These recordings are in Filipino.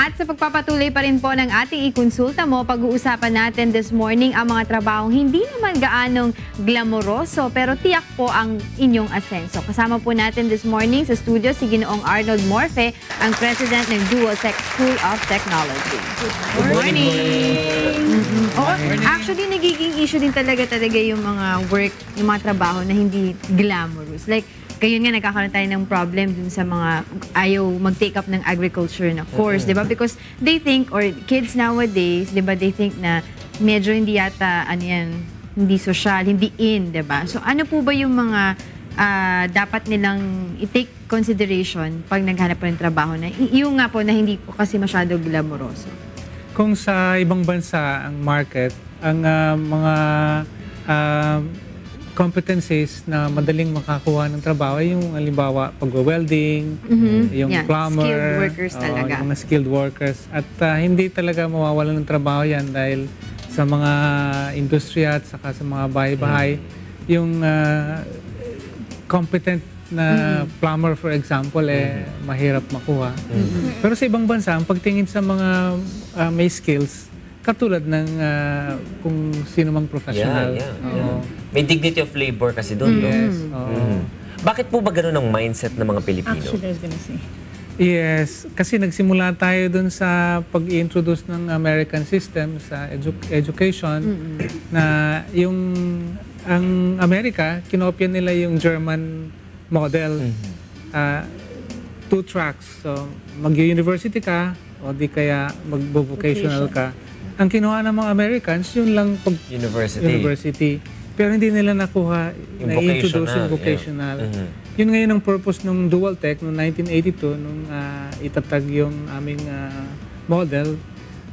At sa pagpapatuloy pa rin po ng ating ikonsulta mo, pag-uusapan natin this morning ang mga trabahong hindi naman gaanong glamoroso pero tiyak po ang inyong asenso. Kasama po natin this morning sa studio si Ginoong Arnold Morfe, ang President ng Dual Tech School of Technology. Good morning! Actually, nagiging issue din talaga yung mga work, yung mga trabaho na hindi glamorous. Like, kayo nga nagkakaroon tayo ng problem dun sa mga ayaw mag-take up ng agriculture na course, di ba? Because they think, or kids nowadays, di ba, they think na medyo hindi yata, hindi social, hindi in, di ba? So, ano po ba yung mga dapat nilang i-take consideration pag naghanap po ng trabaho na, yung nga po na hindi po kasi masyado glamoroso? Kung sa ibang bansa ang market, ang mga competencies na madaling makakuha ng trabaho ay yung halimbawa pag-welding, yung plumber, skilled workers talaga. Yung mga skilled workers. At hindi talaga mawawalan ng trabaho yan dahil sa mga industriya at saka sa mga bahay-bahay, yung competent na plumber for example, mahirap makuha. Pero sa ibang bansa, ang pagtingin sa mga may skills, katulad ng kung sino mang professional. May dignity of labor kasi doon. Yes. Bakit po ba ganun ang mindset ng mga Pilipino? Actually, I was gonna say. Yes, kasi nagsimula tayo dun sa pag-introduce ng American system sa education na yung ang Amerika, kinopya nila yung German model. 2 tracks. So, mag-university ka o di kaya mag-vocational ka. Ang kinuha ng mga Americans, yun lang university. Pero hindi nila nakuha, na-introduce yung vocational. Yun ngayon ang purpose ng Dual Tech noong 1982, nung itatag yung aming model.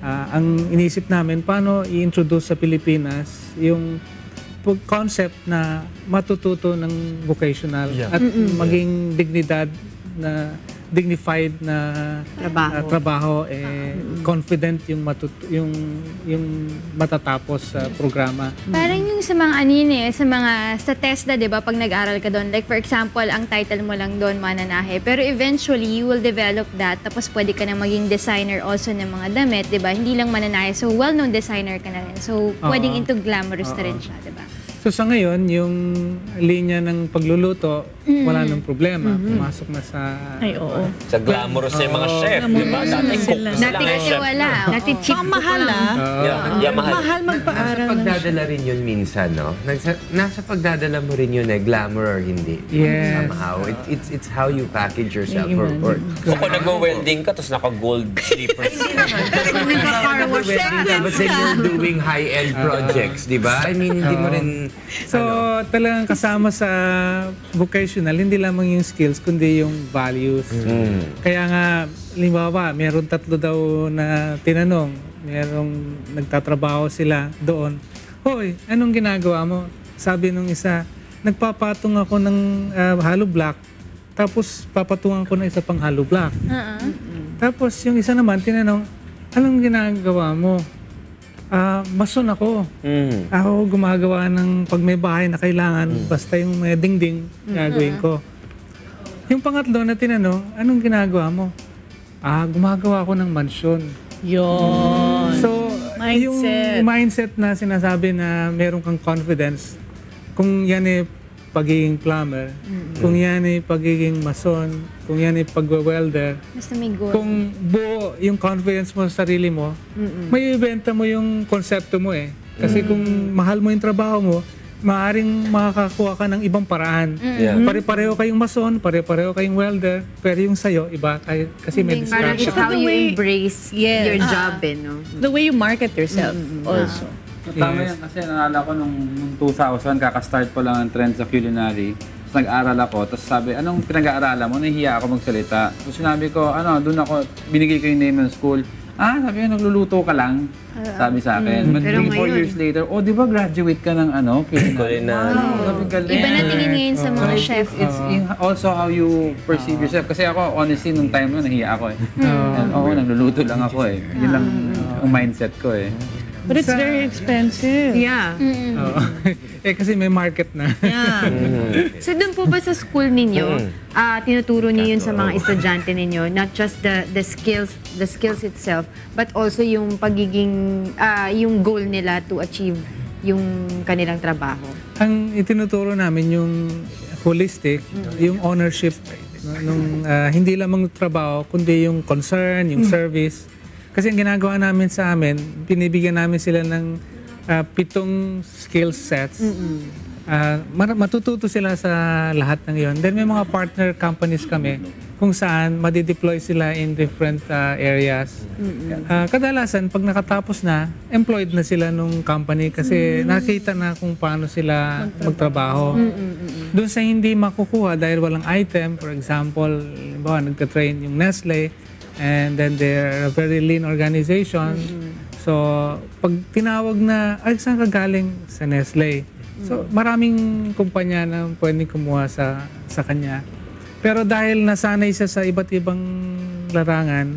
Ang inisip namin, paano i-introduce sa Pilipinas yung concept na matututo ng vocational at maging dignified na trabaho confident yung matatapos sa programa. Parang yung sa mga sa TESDA, 'di ba, pag nag-aral ka doon, like for example, ang title mo lang doon mananahe, pero eventually you will develop that, tapos pwede ka na maging designer also ng mga damit, 'di ba? Hindi lang mananahe, so well-known designer ka na rin. So pwedeng into glamorous na rin siya, 'di ba? So sa ngayon, yung linya ng pagluluto, wala nang problema. Pumasok na sa... Ay, oo. Sa glamorous na yung mga chef, di ba? Dati cook na sila Dati ng kasi chef. wala. Dati cheap Mahal mahal. Mahal magpaaral. Nasa pagdadala rin yun minsan, no? Nasa pagdadala mo rin yun glamour or hindi. Yes. Somehow. It's how you package yourself. Or So kung nag-welding ka, tapos naka-gold slippers. But then you're doing high-end projects, di ba? I mean, hindi mo rin... So talagang kasama sa vocational, hindi lamang yung skills, kundi yung values. Kaya nga, halimbawa, meron 3 daw na tinanong, merong nagtatrabaho sila doon. Hoy, anong ginagawa mo? Sabi nung isa, nagpapatong ako ng hollow block, tapos papatungan ko ng isa pang hollow block. Tapos yung isa naman tinanong, anong ginagawa mo? Mason ako. Ako gumagawa ng pag may bahay na kailangan, basta yung may dingding, gagawin ko. Yung pangatlo na tinanong, anong ginagawa mo? Gumagawa ako ng mansyon. Yun. So, Mindset. yung mindset na sinasabi na meron kang confidence, kung yan ay pagiging plumber, kung yan ay pagiging mason, kung yan ay pag-welder, Basta may goal. kung buo yung confidence mo sa sarili mo, may ibenta mo yung konsepto mo eh. Kasi kung mahal mo yung trabaho mo, maaaring makakakuha ka ng ibang paraan. Pare-pareho kayong mason, pare-pareho kayong welder, pero yung sayo, iba kasi may Parang it's distraction. how you embrace your job, no? The way you market yourself also. Tama yan kasi naalala ko nung 2000, kakastart ko lang ang trend sa culinary. Tapos nag-aral ako, tapos sabi, anong pinag-aaralan mo? Nahihiya ako magsalita. Tapos sinabi ko, doon ako, binigay ko yung name ng school. Sabi ko, nagluluto ka lang. Sabi sa akin. But 3-4 years later, di ba graduate ka ng culinary? Iba na tingin ngayon sa mga chef. It's also how you perceive yourself. Kasi ako, honestly, nung time nun, nahiya ako eh. Nagluluto lang ako eh. Yun lang ang mindset ko eh. But it's very expensive. Yeah. Oo. Kasi may market na. Yeah. So doon po ba sa school ninyo, tinuturo niyo yun sa mga estudyante ninyo, not just the skills itself, but also yung pagiging, yung goal nila to achieve yung kanilang trabaho? Ang itinuturo namin yung holistic, yung ownership, nung hindi lamang trabaho, kundi yung concern, yung service. Kasi ang ginagawa namin sa amin, binibigyan namin sila ng 7 skill sets. Matututo sila sa lahat ng yon. Then may mga partner companies kami kung saan madideploy sila in different areas. Kadalasan, pag nakatapos na, employed na sila nung company kasi nakita na kung paano sila magtrabaho. Doon sa hindi makukuha dahil walang item, for example, nagka-train yung Nestle, and then they're a very lean organization. So, pag tinawag na, ay, saan ka galing? Sa Nestle. So, maraming kumpanya na pwedeng kumuha sa kanya. Pero dahil nasanay siya sa iba't ibang larangan,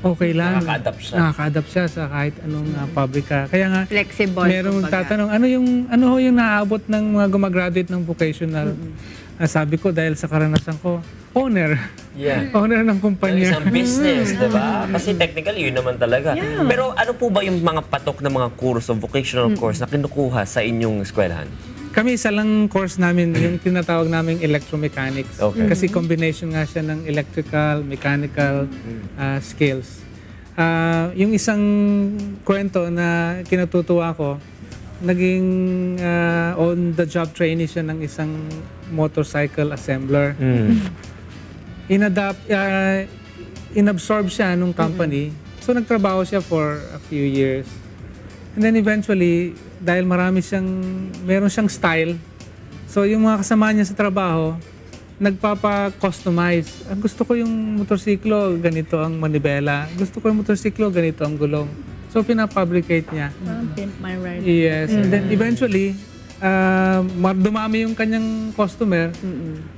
okay lang. Nakaka-adapt siya sa kahit anong pabrika. Kaya nga, Flexible. merong kumbaga. tatanong, ano ho yung naaabot ng mga gumagraduate ng vocational? Sabi ko, dahil sa karanasan ko, owner. Yeah. Owner ng kumpanya. Isang business, di ba? Kasi technically, yun naman talaga. Pero ano po ba yung mga patok na mga course o vocational course na kinukuha sa inyong eskwelahan? Kami isa lang course namin, yung tinatawag naming electromechanics. Okay. Kasi combination nga siya ng electrical, mechanical skills. Yung isang kwento na kinatutuwa ko, naging on-the-job trainee siya ng isang motorcycle assembler. Inabsorb siya nung company. So nagtrabaho siya for a few years. And then eventually, dahil meron siyang style. So yung mga kasama niya sa trabaho, nagpapa-customize. Gusto ko yung motorsiklo, ganito ang manibela. Gusto ko yung motorsiklo, ganito ang gulong. So pinapabricate niya. Pimp my ride. Yes. And then eventually, dumami yung kanyang customer.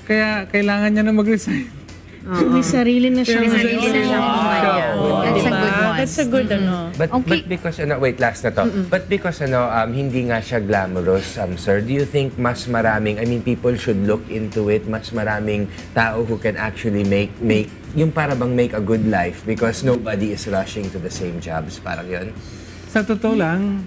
Kaya kailangan niya na mag-resign. May sarili na siya. May sarili na siyang kumpanya. That's a good one. That's a good, But because wait, last na to. But because hindi nga siya glamorous, sir, do you think mas maraming, people should look into it, mas maraming tao who can actually make yung para bang make a good life because nobody is rushing to the same jobs, parang yun? Sa totoo lang,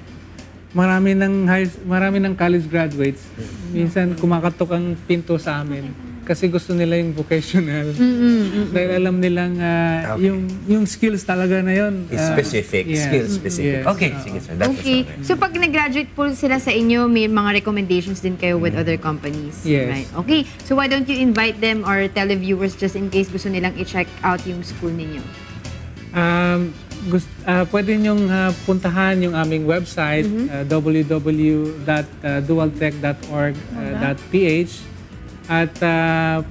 marami ng college graduates. Minsan kumakatok ang pinto sa amin kasi gusto nila yung vocational. Dahil alam nilang yung skills talaga na yun. Specific, yeah. skill specific. Yes. Okay, sige sir. That was Okay. okay. So pag nag-graduate po sila sa inyo, may mga recommendations din kayo with other companies. Yes. Right? Okay. So why don't you invite them or tell the viewers just in case gusto nilang i-check out yung school ninyo? Pwede nyong puntahan yung aming website, www.dualtech.org.ph. At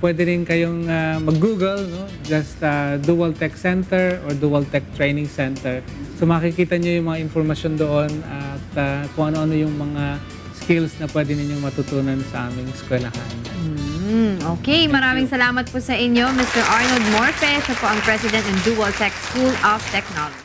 pwede rin kayong mag-google, no? Just Dual Tech Center or Dual Tech Training Center. So makikita nyo yung mga informasyon doon at kung ano-ano yung mga skills na pwede ninyong matutunan sa aming eskwelahan. Okay, maraming salamat po sa inyo, Mr. Arnold Morfe. Siya po ang President ng Dual Tech School of Technology.